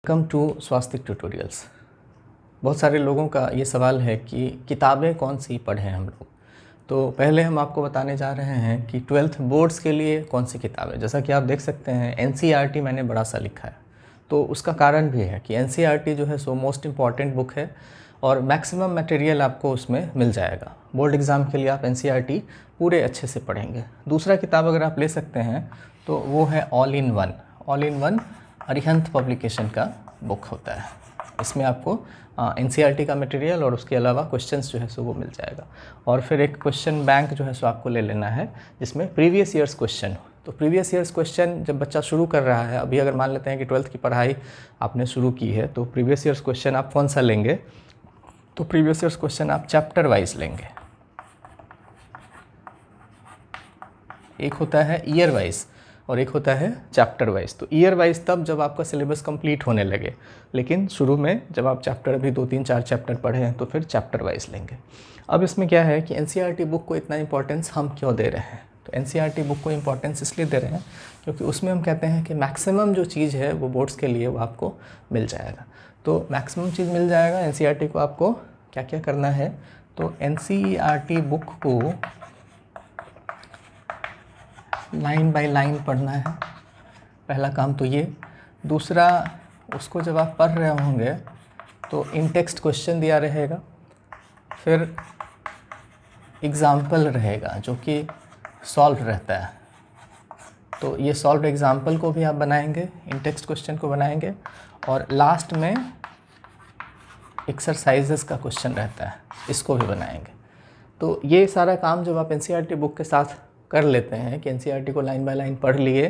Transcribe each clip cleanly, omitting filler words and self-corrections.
Welcome to Swastik tutorials. बहुत सारे लोगों का ये सवाल है कि किताबें कौन सी पढ़ें हम लोग। तो पहले हम आपको बताने जा रहे हैं कि 12th बोर्ड्स के लिए कौन सी किताबें। जैसा कि आप देख सकते हैं एनसीईआरटी मैंने बड़ा सा लिखा है, तो उसका कारण भी है कि एनसीईआरटी जो है सो मोस्ट इम्पॉर्टेंट बुक है और मैक्सिमम मटेरियल आपको उसमें मिल जाएगा। बोर्ड एग्ज़ाम के लिए आप एनसीईआरटी पूरे अच्छे से पढ़ेंगे। दूसरा किताब अगर आप ले सकते हैं तो वो है all in one Arihant publication का बुक होता है। इसमें आपको एनसीईआरटी का मटेरियल और उसके अलावा क्वेश्चंस जो है सो वो मिल जाएगा। और फिर एक क्वेश्चन बैंक जो है सो आपको ले लेना है जिसमें प्रीवियस ईयर्स क्वेश्चन हो। तो प्रीवियस ईयर्स क्वेश्चन जब बच्चा शुरू कर रहा है, अभी अगर मान लेते हैं कि 12th की पढ़ाई आपने शुरू की है, तो प्रीवियस ईयर्स क्वेश्चन आप कौन सा लेंगे? तो प्रीवियस ईयर्स क्वेश्चन आप चैप्टर वाइज लेंगे। एक होता है ईयर वाइज और एक होता है चैप्टर वाइज। तो ईयर वाइज तब जब आपका सिलेबस कंप्लीट होने लगे, लेकिन शुरू में जब आप चैप्टर अभी 2-3-4 चैप्टर पढ़े हैं तो फिर चैप्टर वाइज लेंगे। अब इसमें क्या है कि एनसीईआरटी बुक को इतना इंपॉर्टेंस हम क्यों दे रहे हैं? तो एनसीईआरटी बुक को इंपॉर्टेंस इसलिए दे रहे हैं क्योंकि उसमें हम कहते हैं कि मैक्सिमम जो चीज़ है वो बोर्ड्स के लिए वो आपको मिल जाएगा। तो मैक्सिमम चीज़ मिल जाएगा। एनसीईआरटी को आपको क्या क्या करना है? तो एनसीईआरटी बुक को लाइन बाय लाइन पढ़ना है, पहला काम तो ये। दूसरा, उसको जब आप पढ़ रहे होंगे तो इन टेक्स्ट क्वेश्चन दिया रहेगा, फिर एग्ज़ाम्पल रहेगा जो कि सॉल्व रहता है। तो ये सॉल्व एग्ज़ाम्पल को भी आप बनाएंगे, इन टेक्स्ट क्वेश्चन को बनाएंगे, और लास्ट में एक्सरसाइजेस का क्वेश्चन रहता है, इसको भी बनाएंगे। तो ये सारा काम जब आप एनसीईआरटी बुक के साथ कर लेते हैं कि एनसीईआरटी को लाइन बाय लाइन पढ़ लिए,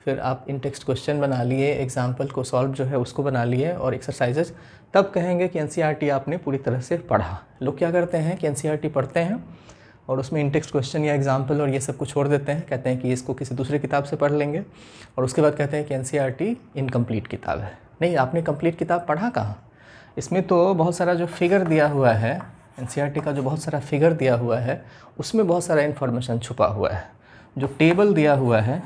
फिर आप इन टेक्स्ट क्वेश्चन बना लिए, एग्जाम्पल को सॉल्व जो है उसको बना लिए और एक्सरसाइजेज, तब कहेंगे कि एनसीईआरटी आपने पूरी तरह से पढ़ा। लोग क्या करते हैं कि एनसीईआरटी पढ़ते हैं और उसमें इन टेक्स्ट क्वेश्चन या एग्जाम्पल और ये सब को छोड़ देते हैं, कहते हैं कि इसको किसी दूसरी किताब से पढ़ लेंगे, और उसके बाद कहते हैं कि एनसीईआरटी इनकम्प्लीट किताब है। नहीं, आपने कंप्लीट किताब पढ़ा कहाँ? इसमें तो बहुत सारा जो फिगर दिया हुआ है, एनसीईआरटी का जो बहुत सारा फिगर दिया हुआ है उसमें बहुत सारा इन्फॉर्मेशन छुपा हुआ है। जो टेबल दिया हुआ है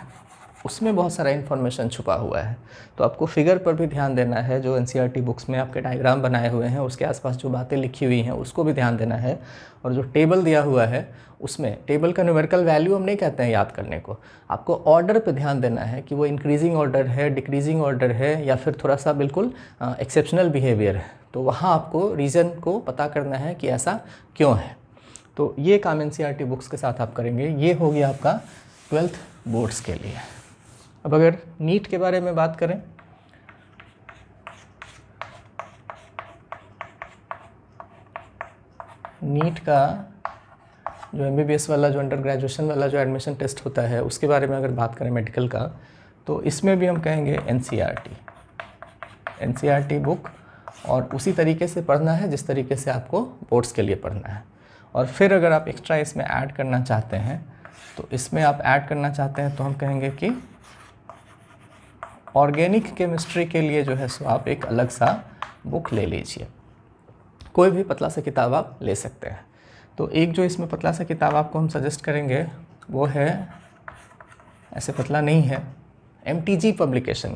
उसमें बहुत सारा इन्फॉर्मेशन छुपा हुआ है। तो आपको फिगर पर भी ध्यान देना है। जो एनसीईआरटी बुक्स में आपके डायग्राम बनाए हुए हैं उसके आसपास जो बातें लिखी हुई हैं उसको भी ध्यान देना है। और जो टेबल दिया हुआ है उसमें टेबल का न्यूमेरिकल वैल्यू हम नहीं कहते हैं याद करने को, आपको ऑर्डर पे ध्यान देना है कि वो इंक्रीजिंग ऑर्डर है, डिक्रीजिंग ऑर्डर है, या फिर थोड़ा सा बिल्कुल एक्सेप्शनल बिहेवियर है। तो वहाँ आपको रीज़न को पता करना है कि ऐसा क्यों है। तो ये काम एनसीईआरटी बुक्स के साथ आप करेंगे। ये हो गया आपका 12th बोर्ड्स के लिए। अब अगर नीट के बारे में बात करें, नीट का जो एमबीबीएस वाला, जो अंडर ग्रेजुएशन वाला जो एडमिशन टेस्ट होता है उसके बारे में अगर बात करें मेडिकल का, तो इसमें भी हम कहेंगे एनसीईआरटी बुक, और उसी तरीके से पढ़ना है जिस तरीके से आपको बोर्ड्स के लिए पढ़ना है। और फिर अगर आप एक्स्ट्रा इसमें ऐड करना चाहते हैं, तो इसमें आप ऐड करना चाहते हैं तो हम कहेंगे कि ऑर्गेनिक केमिस्ट्री के लिए जो है सो आप एक अलग सा बुक ले लीजिए। कोई भी पतला सा किताब आप ले सकते हैं। तो एक जो इसमें पतला सा किताब आपको हम सजेस्ट करेंगे वो है, ऐसे पतला नहीं है, एमटीजी पब्लिकेशन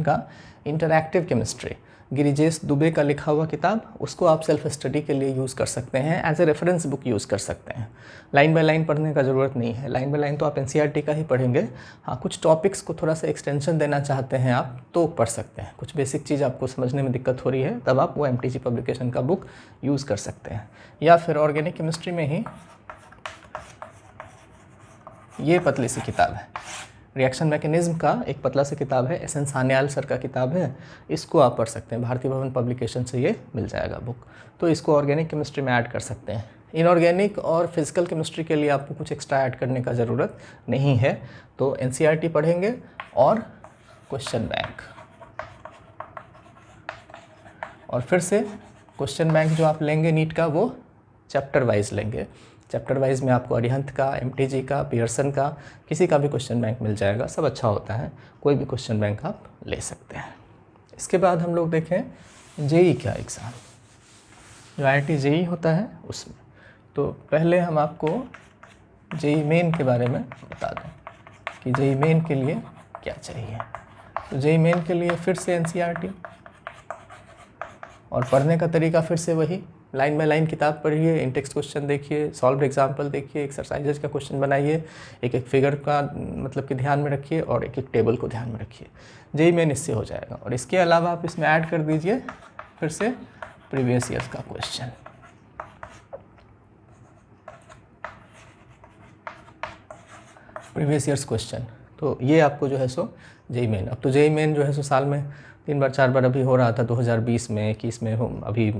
का इंटरैक्टिव केमिस्ट्री, गिरिजेश दुबे का लिखा हुआ किताब। उसको आप सेल्फ स्टडी के लिए यूज़ कर सकते हैं, as a reference book use कर सकते हैं। लाइन बाय लाइन पढ़ने का ज़रूरत नहीं है, लाइन बाय लाइन तो आप एनसीईआरटी का ही पढ़ेंगे। हाँ, कुछ टॉपिक्स को थोड़ा सा एक्सटेंशन देना चाहते हैं आप तो पढ़ सकते हैं। कुछ बेसिक चीज़ आपको समझने में दिक्कत हो रही है तब आप वो एमटीजी पब्लिकेशन का बुक यूज़ कर सकते हैं। या फिर ऑर्गेनिक केमिस्ट्री में ही ये पतली सी किताब है, रिएक्शन मैकेनिज्म का एक पतला सा किताब है, एस एन सान्याल सर का किताब है, इसको आप पढ़ सकते हैं। भारतीय भवन पब्लिकेशन से ये मिल जाएगा बुक। तो इसको ऑर्गेनिक केमिस्ट्री में ऐड कर सकते हैं। इनऑर्गेनिक और फिजिकल केमिस्ट्री के लिए आपको कुछ एक्स्ट्रा ऐड करने का ज़रूरत नहीं है। तो एनसीईआरटी पढ़ेंगे और क्वेश्चन बैंक, और फिर से क्वेश्चन बैंक जो आप लेंगे नीट का वो चैप्टर वाइज लेंगे। चैप्टर वाइज में आपको अरिहंत का, एमटीजी का, पियर्सन का, किसी का भी क्वेश्चन बैंक मिल जाएगा, सब अच्छा होता है। कोई भी क्वेश्चन बैंक आप ले सकते हैं। इसके बाद हम लोग देखें जेई का एग्ज़ाम, जो आईआईटी जेई होता है उसमें। तो पहले हम आपको जेई मेन के बारे में बता दें कि जेई मेन के लिए क्या चाहिए। तो जेईई मेन के लिए फिर से एनसीईआरटी, और पढ़ने का तरीका फिर से वही, लाइन बाय लाइन किताब पढ़िए, इन टेक्स्ट क्वेश्चन देखिए, सॉल्व एग्जाम्पल देखिए, एक्सरसाइजेज का क्वेश्चन बनाइए, एक एक फिगर का मतलब कि ध्यान में रखिए और एक एक टेबल को ध्यान में रखिए। जेईई मेन इससे हो जाएगा। और इसके अलावा आप इसमें ऐड कर दीजिए फिर से प्रीवियस ईयर्स का क्वेश्चन। प्रीवियस ईयर्स क्वेश्चन, तो ये आपको जो है सो जेईई मेन। अब तो जेईई मेन जो है सो साल में 3 बार 4 बार अभी हो रहा था, 2020 में 21 में अभी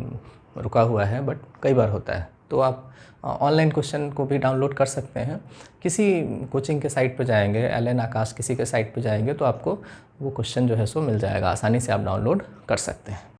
रुका हुआ है, बट कई बार होता है। तो आप ऑनलाइन क्वेश्चन को भी डाउनलोड कर सकते हैं। किसी कोचिंग के साइट पे जाएंगे, एलन आकाश किसी के साइट पे जाएंगे तो आपको वो क्वेश्चन जो है सो मिल जाएगा, आसानी से आप डाउनलोड कर सकते हैं।